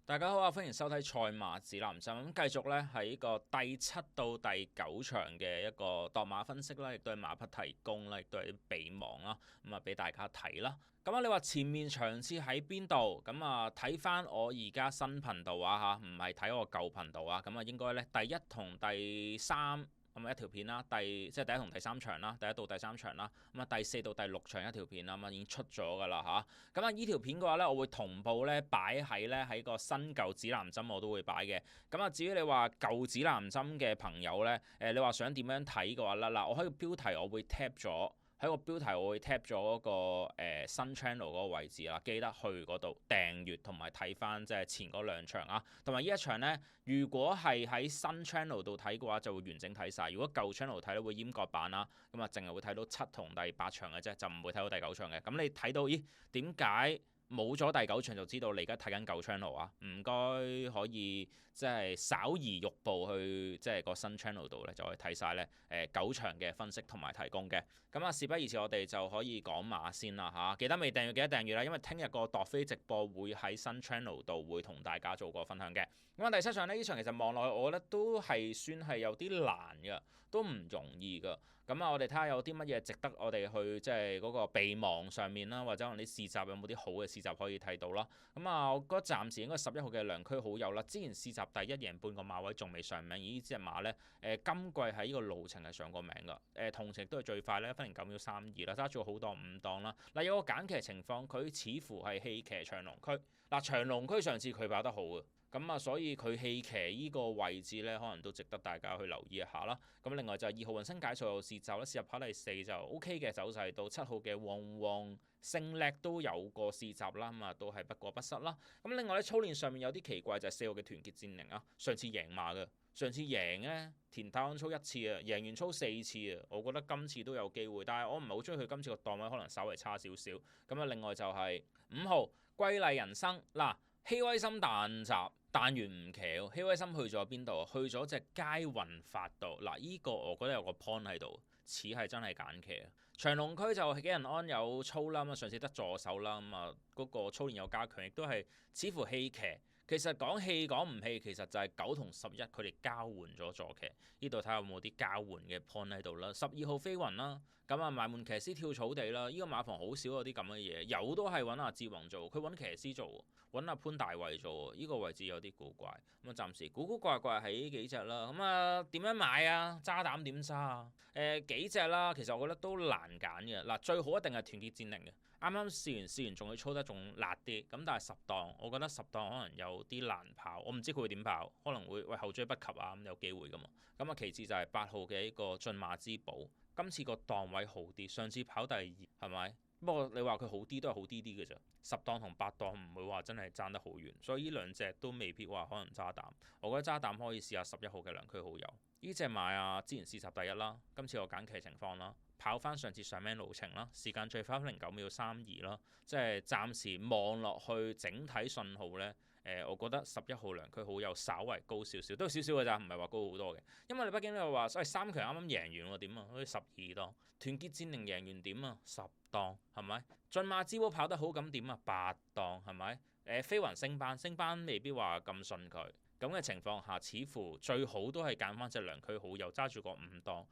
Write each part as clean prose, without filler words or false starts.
大家好啊，歡迎收睇賽馬指南針。咁繼續咧喺呢個第七到第九場嘅一個度馬分析啦，亦都係馬匹提供啦，亦都係啲備忘啦，咁啊俾大家睇啦。咁啊，你話前面場次喺邊度？咁啊睇翻我而家新頻道啊嚇，唔係睇我舊頻道啊。咁啊應該咧第一同第三。咁一條片啦，即係第一同第三場啦，第一到第三場啦，咁啊第四到第六場一條片啦，咁啊已經出咗㗎啦嚇。咁啊依條片嘅話咧，我會同步咧擺喺個新舊指南針我都會擺嘅。咁啊至於你話舊指南針嘅朋友咧，你話想點樣睇嘅話咧，嗱我喺個標題我會 tap 咗。喺個標題我會 tap 咗嗰個新 channel 嗰個位置啦，記得去嗰度訂閱同埋睇翻即係前嗰兩場啊，同埋呢一場呢，如果係喺新 channel 度睇嘅話，就會完整睇晒；如果舊 channel 睇咧，會閹割版啦，咁啊淨係會睇到7同第8場嘅啫，就唔會睇到第9場嘅。咁你睇到咦點解冇咗第9場就知道你而家睇緊舊 channel 啊？唔該可以即係稍移玉步去即係個新 channel 度咧，就可以睇晒咧9場嘅分析同埋提供嘅。咁啊事不宜遲，我哋就可以講馬先啦嚇。記得未訂閱記得訂閱啦，因為聽日個度飛直播會喺新 channel 度會同大家做個分享嘅。咁啊第7場呢場其實望落去，我覺得都係算係有啲難嘅，都唔容易㗎。咁啊我哋睇下有啲乜嘢值得我哋去即係嗰個備忘上面啦，或者可能啲試閘有冇啲好嘅試閘可以睇到啦。咁啊我覺得暫時應該11號嘅良區好友啦，之前試閘第一贏半個馬位仲未上名，而呢隻馬呢，今季喺呢個路程係上過名㗎，同程都係最快呢1:9.32啦，揸住好檔5檔啦。嗱有個揀騎情況，佢似乎係棄騎長隆區，嗱長隆區上次佢跑得好嘅。咁啊，所以佢棄騎依個位置咧，可能都值得大家去留意一下啦。咁另外就係2號雲星解數又試閘啦，試入跑第4就 OK 嘅走勢，到7號嘅旺旺勝叻都有個試閘啦，咁啊都係不過不失啦。咁另外咧操練上面有啲奇怪就係4號嘅團結戰靈啊，上次贏馬嘅，上次贏咧田泰安操1次啊，贏完操4次啊，我覺得今次都有機會，但係我唔係好中意佢今次個檔位，可能稍微差少少。咁啊，另外就係5號歸麗人生嗱。希威森彈閘彈完唔騎，希威森去咗邊度？去咗隻佳運發度嗱，依個我覺得有個 point 喺度，似係真係揀騎啊！長隆區就紀仁安有操啦，咁啊上次得助手啦，咁啊嗰個操練有加強，亦都係似乎棄騎。其實講棄講唔棄，其實就係9同11佢哋交換咗坐騎，呢度睇下有冇啲交換嘅 point 喺度啦。12號飛雲啦，咁啊埋門騎師跳草地啦，呢個馬房好少有啲咁嘅嘢，有都係揾阿志宏做，佢揾騎師做，揾阿潘大衛做，呢個位置有啲古怪。咁啊暫時古古怪怪係呢幾隻啦，咁啊點樣買啊？揸膽點揸啊？幾隻啦，其實我覺得都難揀嘅。嗱最好一定係團結戰靈嘅，啱啱試完仲要操得仲辣啲，咁但係10檔，我覺得10檔可能有啲難跑，我唔知佢會點跑，可能會後追不及啊，咁有機會噶嘛。咁啊其次就係8號嘅呢個駿馬之寶，今次個檔位好啲，上次跑第2係咪？不過你話佢好啲都係好啲啲嘅啫，10檔同8檔唔會話真係爭得好遠，所以呢兩隻都未必話可能揸膽。我覺得揸膽可以試下11號嘅良區好友，呢隻馬啊之前試閘第1啦，今次我揀騎情況啦。跑翻上次上名路程啦，時間最快1:09.32啦，即係暫時望落去整體信號呢。我覺得11號良區好友稍為高少少，都少少嘅咋，唔係話高好多嘅。因為你畢竟你話，所謂3強啱啱贏完喎，點啊？好似12檔，團結戰靈贏完點啊？10檔係咪？駿馬之寶跑得好咁點啊？8檔係咪？飛雲升班未必話咁信佢。咁嘅情況下，似乎最好都係揀翻隻良區好友揸住個5檔。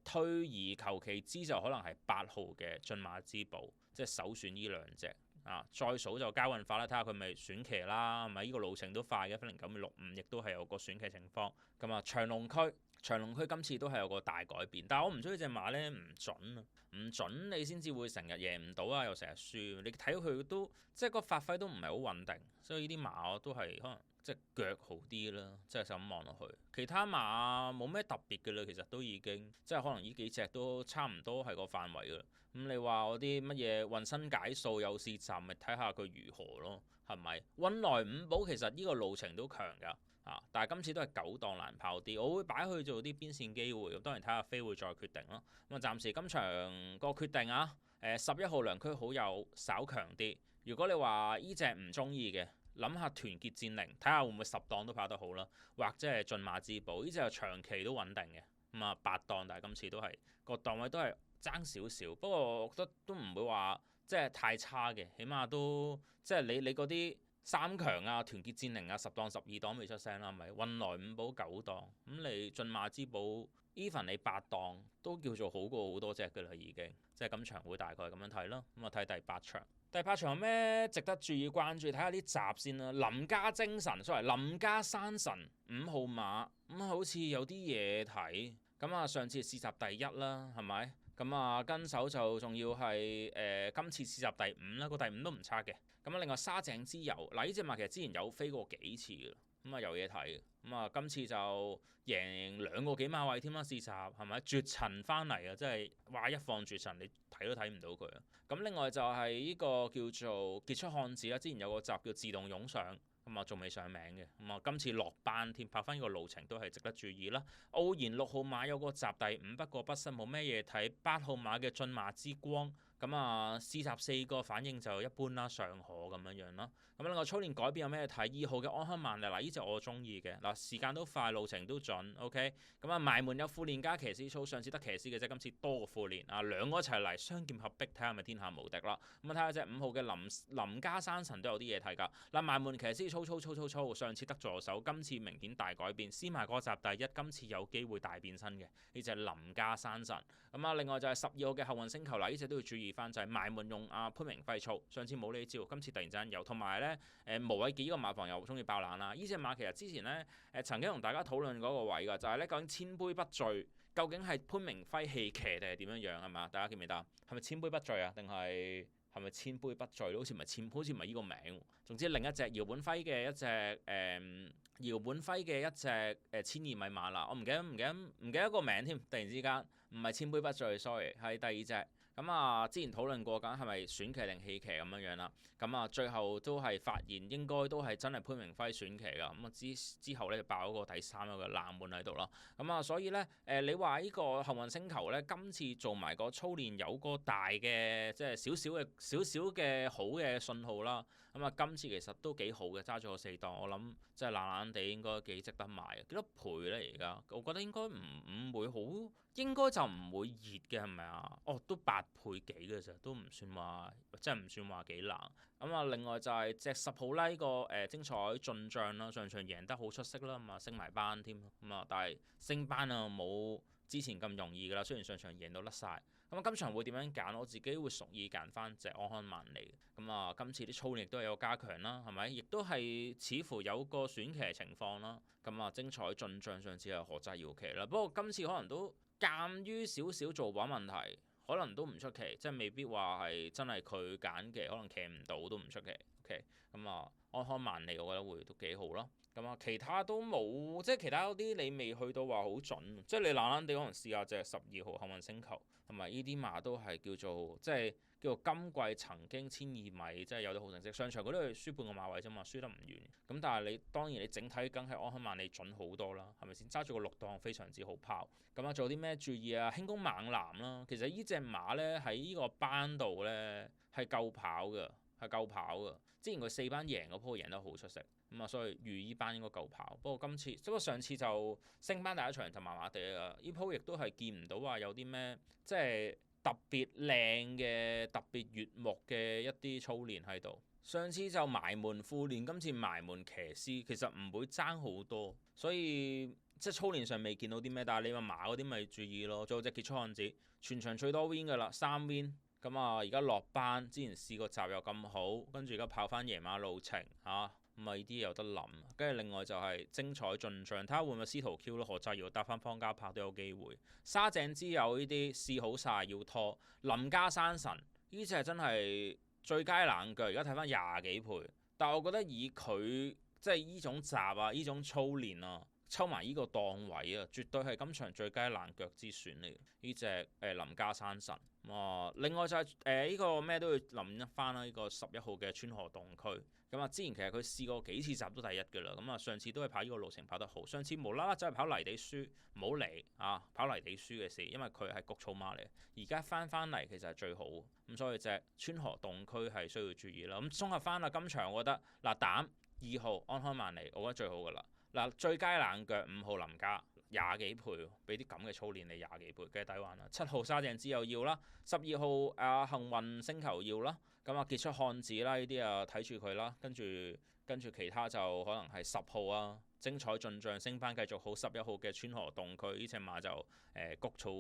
退而求其之就可能係8號嘅駿馬之寶，即係首選呢兩隻啊。再數就交運法啦，睇下佢咪選騎啦，咪呢個路程都快嘅1:09.65，亦都係有個選騎情況。咁啊，長隆區今次都係有個大改變，但係我唔中意隻馬呢，唔準啊，唔準你先至會成日贏唔到啊，又成日輸。你睇到佢都即係個發揮都唔係好穩定，所以呢啲馬我都係可能。即係腳好啲啦，即係就咁望落去，其他馬冇咩特別嘅啦，其實都已經即係可能呢幾隻都差唔多係個範圍噶啦。咁你話我啲乜嘢渾身解數有試閘，咪睇下佢如何咯，係咪？運來五寶其實呢個路程都強㗎，但係今次都係9檔難跑啲，我會擺去做啲邊線機會，咁當然睇下飛會再決定咯。咁啊，暫時今場個決定啊，11號良區好友稍強啲。如果你話呢隻唔中意嘅，諗下團結戰靈，睇下會唔會10檔都跑得好啦，或者係駿馬之寶，呢隻係長期都穩定嘅。咁啊8檔，但係今次都係個檔位都係爭少少，不過我覺得都唔會話即係太差嘅，起碼都即係你嗰啲三強啊，團結戰寧啊，10檔12檔未出聲啦，係咪？運來5寶9檔，咁你駿馬之寶 even 你8檔都叫做好過好多隻㗎啦，已經。即係今場會大概咁樣睇啦。咁啊睇第8場。第8場有咩值得注意關注？睇下啲閘先啦。林家精神，sorry，林家山神5號馬，咁好似有啲嘢睇。咁啊，上次試閘第1啦，係咪？咁啊，跟手就仲要係今次試閘第5啦，個第5都唔差嘅。咁啊，另外沙井之友，嗱呢隻馬其實之前有飛過幾次嘅，咁啊有嘢睇。咁啊，今次就贏2個幾馬位添啦，試閘係咪？絕塵翻嚟啊，真係話一放絕塵，你睇都睇唔到佢啊。咁另外就係呢個叫做傑出漢子啦，之前有個集叫自動湧上。咁啊，仲未上名嘅，咁啊，今次落班添，拍翻呢個路程都係值得注意啦。傲然6號馬有個集第5，不過不失冇咩嘢睇。8號馬嘅駿馬之光，咁啊試閘4個反應就一般啦，尚可咁樣樣啦。咁另外操練改變有咩睇？2號嘅安康萬利，嗱呢隻我中意嘅，嗱時間都快，路程都準，OK。咁啊埋門有副練加騎師操，上次得騎師嘅啫，今次多個副練啊，兩個一齊嚟雙劍合璧，睇下係咪天下無敵啦。咁啊睇下隻5號嘅林家山神都有啲嘢睇㗎。嗱埋門騎師操，上次得助手，今次明顯大改變，先埋嗰集第1，今次有機會大變身嘅呢隻林家山神。咁啊另外就係12號嘅後運星球，嗱呢隻都要注意翻，就係埋門用潘明輝操，上次冇呢招，今次突然之間有，同埋咧無畏傑呢個馬房又中意爆冷啦。呢隻馬其實之前咧曾經同大家討論嗰個位㗎，就係咧究竟千杯不醉究竟係潘明輝棄騎定係點樣樣係嘛？大家記唔記得？係咪千杯不醉啊？定係咪千杯不醉？好似唔係呢個名。總之另一隻姚本輝嘅一隻1200米馬啦，我唔記得個名添，突然之間唔係千杯不醉 ，sorry 係第2隻。咁啊，之前討論過緊係咪選騎定棄騎咁樣樣啦。咁啊，最後都係發現應該都係真係潘明輝選騎㗎。咁啊之後咧就爆咗個第3個冷門喺度啦。咁啊，所以咧你話呢個幸運星球咧，今次做埋個操練有個大嘅即係少少嘅好嘅信號啦。咁啊，今次其實都幾好嘅，揸咗個4檔，我諗即係懶懶地應該幾值得買。幾多倍咧而家？我覺得應該唔會好，應該就唔會熱嘅係咪啊？哦，都8倍幾嘅啫，都唔算話，真係唔算話幾難。咁啊，另外就係隻10號啦，呢個精彩進帳啦，上場贏得好出色啦，咁啊升埋班添，咁啊但係升班啊冇之前咁容易㗎啦，雖然上場贏到甩晒。咁啊，今場會點樣揀？我自己會屬意揀翻隻安康萬利。咁啊，今次啲操練亦都係有加強啦，係咪？亦都係似乎有個選騎情況啦。咁啊，精彩進帳上次係何澤堯騎啦，不過今次可能都鑑於少少做榜問題，可能都唔出奇，即係未必話係真係佢揀嘅，可能騎唔到都唔出奇。OK，咁啊，安康萬利我覺得會都幾好咯。咁啊，其他都冇，即係其他嗰啲你未去到話好準，即係你懶懶地可能試下隻12號幸運星球，同埋呢啲馬都係叫做即係叫做今季曾經1200米即係有啲好成績，上場嗰啲係輸半個馬位啫嘛，輸得唔遠。咁但係你當然你整體梗係安康萬利準好多啦，係咪先？揸住個6檔非常之好跑。咁啊，做啲咩注意啊？輕功猛男啦，其實呢隻馬咧喺呢個班度咧係夠跑㗎。之前佢4班贏嗰鋪贏得好出色，咁啊所以預依班應該夠跑。不過上次就升班第1場就麻麻地啦。呢鋪亦都係見唔到話有啲咩即係特別靚嘅、特別悅目嘅一啲操練喺度。上次就埋門副練，今次埋門騎師，其實唔會爭好多，所以即係操練上未見到啲咩。但係你話馬嗰啲咪注意咯。仲有隻傑出漢子，全場最多 win 㗎啦，3 win。咁啊，而家落班，之前試過集又咁好，跟住而家跑翻夜馬路程嚇，咁啊呢啲有得諗。跟住另外就係精彩進帳，睇下會唔會司徒 Q 咯，何澤堯搭翻方家柏都有機會。沙井之友呢啲試好晒要拖，林家山神呢隻真係最佳冷腳，而家睇翻20幾倍。但係我覺得以佢即係呢種集啊，呢種操練啊，抽埋呢個檔位啊，絕對係今場最佳冷腳之選嚟嘅。呢隻林家山神。另外就係呢個咩都要諗一翻啦，呢個11號嘅川河洞區。咁啊，之前其實佢試過幾次集都第1㗎啦。咁啊，上次都係跑呢個路程跑得好，上次無啦啦走去跑泥地輸，唔好理啊，跑泥地輸嘅事，因為佢係谷草馬嚟。而家翻嚟其實係最好，咁所以隻川河洞區係需要注意啦。咁綜合翻啦，今場我覺得膽2號安康萬利，我覺得最好㗎啦。最佳冷腳5號林家。廿幾倍喎，俾啲咁嘅操練你廿幾倍，梗係抵玩啦。7號沙鄭之又要啦，12號幸運星球要啦，咁傑出漢子啦呢啲啊睇住佢啦，跟住其他就可能係10號啊，精彩進帳升班繼續好，11號嘅川河洞區呢隻馬就谷草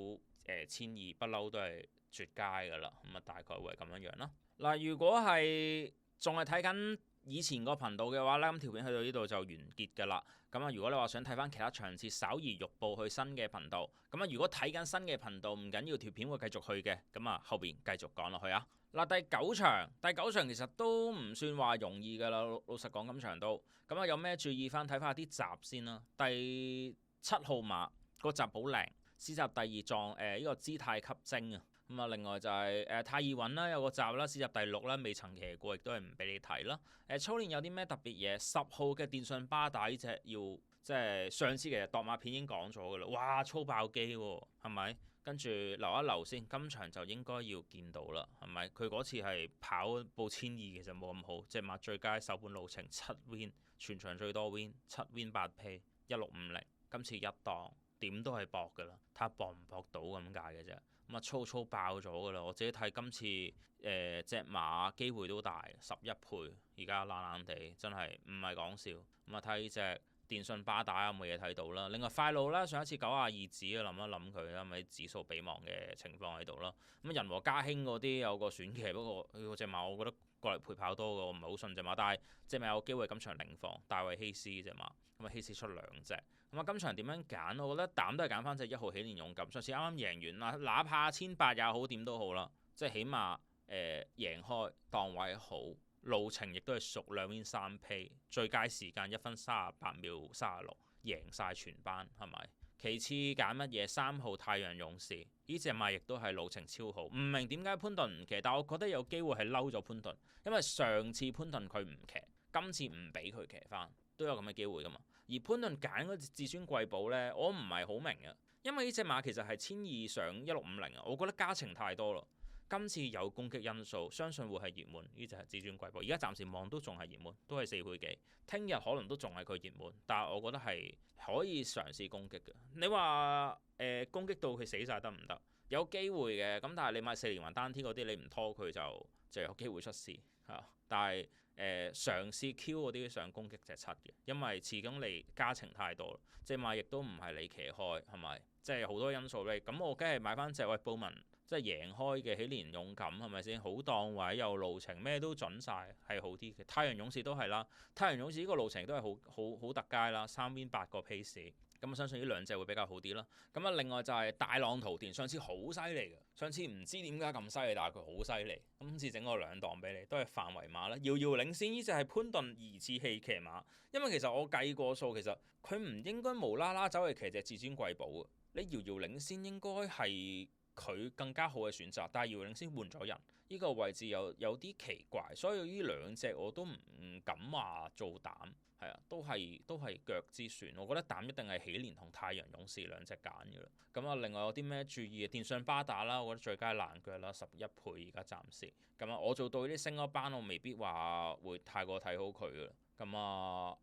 1200不嬲都係絕佳㗎啦，咁啊大概會係咁樣樣啦。嗱，如果係仲係睇緊以前個頻道嘅話呢，咁條片去到呢度就完結㗎啦。咁啊，如果你話想睇翻其他場次，稍移玉步去新嘅頻道。咁啊，如果睇緊新嘅頻道唔緊要，條片會繼續去嘅。咁啊，後邊繼續講落去啊。嗱，第九場其實都唔算話容易㗎啦。老實講，今場都咁啊，有咩注意翻？睇翻啲閘先啦。第7號馬個閘好靚，試閘第2撞呢個姿態吸睛啊。咁啊，另外就係太易穩啦，有個閘啦，試入第6啦，未曾騎過，亦都係唔俾你睇啦。操練有啲咩特別嘢？10號嘅電信巴打呢隻要即係上次其實度馬片已經講咗㗎啦，哇粗爆機喎，係咪？跟住留一留先，今場就應該要見到啦，係咪？佢嗰次係跑報1200，其實冇咁好，隻馬最佳首本路程7 win，全場最多 win 7 win 8 pay 1650，今次一檔點都係搏㗎啦，睇下搏唔搏到咁解嘅啫。咁啊粗爆咗㗎啦！我自己睇今次隻馬機會都大11倍，而家懶懶地真係唔係講笑。咁啊睇呢隻電信巴打有冇嘢睇到啦？另外快路啦，上一次92指啊，諗一諗佢啦，咪指數比望嘅情況喺度咯。咁人和家興嗰啲有個選騎，不過嗰隻馬我覺得過嚟陪跑多嘅，我唔係好信隻馬，但係隻馬有機會今場領放大衛希斯隻馬，咁啊希斯出2隻。咁啊，今場點樣揀？我覺得膽都係揀翻隻1號起年勇敢。上次啱啱贏完啦，哪怕1800也好，點都好啦，即係起碼贏開檔位好，路程亦都係熟，2 win 3 pay，最佳時間1分38秒36，贏晒全班係咪？其次揀乜嘢？3號太陽勇士，呢隻馬亦都係路程超好，唔明點解潘頓唔騎，但我覺得有機會係嬲咗潘頓，因為上次潘頓佢唔騎，今次唔俾佢騎翻，都有咁嘅機會噶嘛。而潘頓揀嗰隻至尊貴寶呢，我唔係好明啊，因為呢隻馬其實係1200上1650啊，我覺得加程太多咯。今次有攻擊因素，相信會係熱門。呢隻係至尊貴寶，而家暫時望都仲係熱門，都係4倍幾。聽日可能都仲係佢熱門，但係我覺得係可以嘗試攻擊嘅。你話攻擊到佢死晒得唔得？有機會嘅，咁但係你買4連環單天嗰啲，你唔拖佢就有機會出事嚇。但係嘗試 Q 嗰啲上攻擊隻7嘅，因為始終你加程太多啦，隻馬亦都唔係你騎開，係咪？即係好多因素咧。咁我梗係買翻隻布文，即係贏開嘅起年勇敢，係咪先？好檔位有路程，咩都準晒，係好啲嘅。太陽勇士都係啦，太陽勇士呢個路程都係好特佳啦，3 win 8個 pace。咁我相信呢2隻會比較好啲啦。咁啊，另外就係大浪淘電，上次好犀利嘅，上次唔知點解咁犀利，但係佢好犀利。今次整個2檔俾你，都係範圍馬啦。遙遙領先呢隻係潘頓疑似棄騎馬，因為其實我計過數，其實佢唔應該無啦啦走去騎隻至尊貴寶嘅。你遙遙領先應該係佢更加好嘅選擇，但係遙遙領先換咗人，呢個位置有啲奇怪，所以呢2隻我都唔敢話做膽。係啊，都係腳之選。我覺得膽一定係起年同太陽勇士2隻揀嘅啦。咁啊，另外有啲咩注意？電信巴打啦，我覺得最佳爛腳啦，11倍而家暫時。咁啊，我做到呢啲升嗰班，我未必話會太過睇好佢嘅啦。咁啊，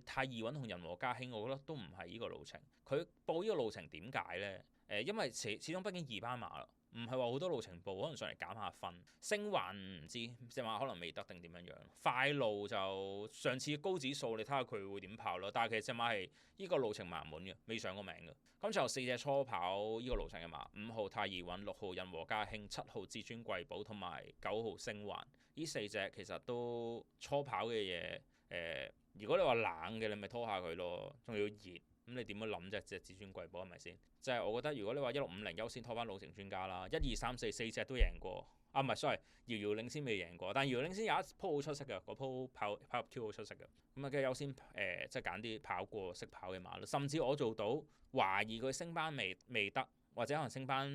太易穩同人和家興，我覺得都唔係呢個路程。佢報呢個路程點解呢？因為始終畢竟2班馬啦。唔係話好多路程報，可能上嚟減下分。星環唔知隻馬可能未得定點樣樣。快路就上次高指數，你睇下佢會點跑咯。但係其實隻馬係呢個路程盲滿嘅，未上過名嘅。咁就有4隻初跑呢個路程嘅馬，5號太易穩、6號人和家興、7號至尊貴寶同埋9號星環。呢4隻其實都初跑嘅嘢。如果你話冷嘅，你咪拖下佢咯。仲要熱，咁你點樣諗啫？隻至尊貴寶係咪先？即係我覺得，如果你話1650優先拖翻路程專家啦，1、2、3、4隻都贏過。啊，唔係，sorry，遙遙領先未贏過，但係遙遙領先有一鋪好出色嘅，嗰鋪跑入 Q 好出色嘅。咁啊，梗係優先即係揀啲跑過識跑嘅馬啦。甚至我做到懷疑佢升班未得，或者可能升班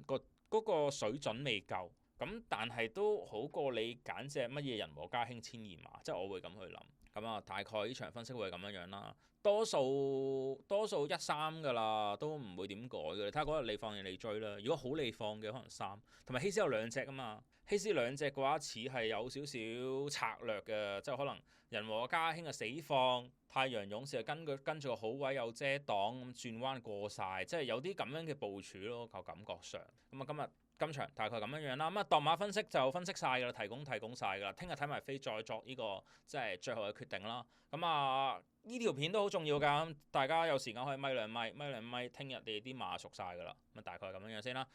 嗰個水準未夠。咁但係都好過你揀隻乜嘢人和家興1200馬，即係我會咁去諗。咁啊，大概呢場分析會係咁樣樣啦。多數1-3㗎啦，都唔會點改嘅。你睇下嗰日你放定你追啦。如果好利放嘅，可能3。同埋希斯有兩隻啊嘛，希斯兩隻嘅話似係有少少策略嘅，即係可能人和家興啊死放，太陽勇士啊跟住個好位有遮擋咁轉彎過晒，即係有啲咁樣嘅部署咯，個感覺上。咁啊今場大概咁樣樣啦。咁啊，墮馬分析就分析晒㗎啦，提供晒㗎啦。聽日睇埋飛再作呢個即係最後嘅決定啦。咁啊，呢條片都好重要㗎，大家有時間可以咪兩咪，聽日你啲馬熟晒㗎啦。咁大概咁樣樣先啦。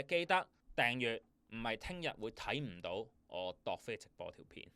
記得訂閱，唔係聽日會睇唔到我度飛直播條片。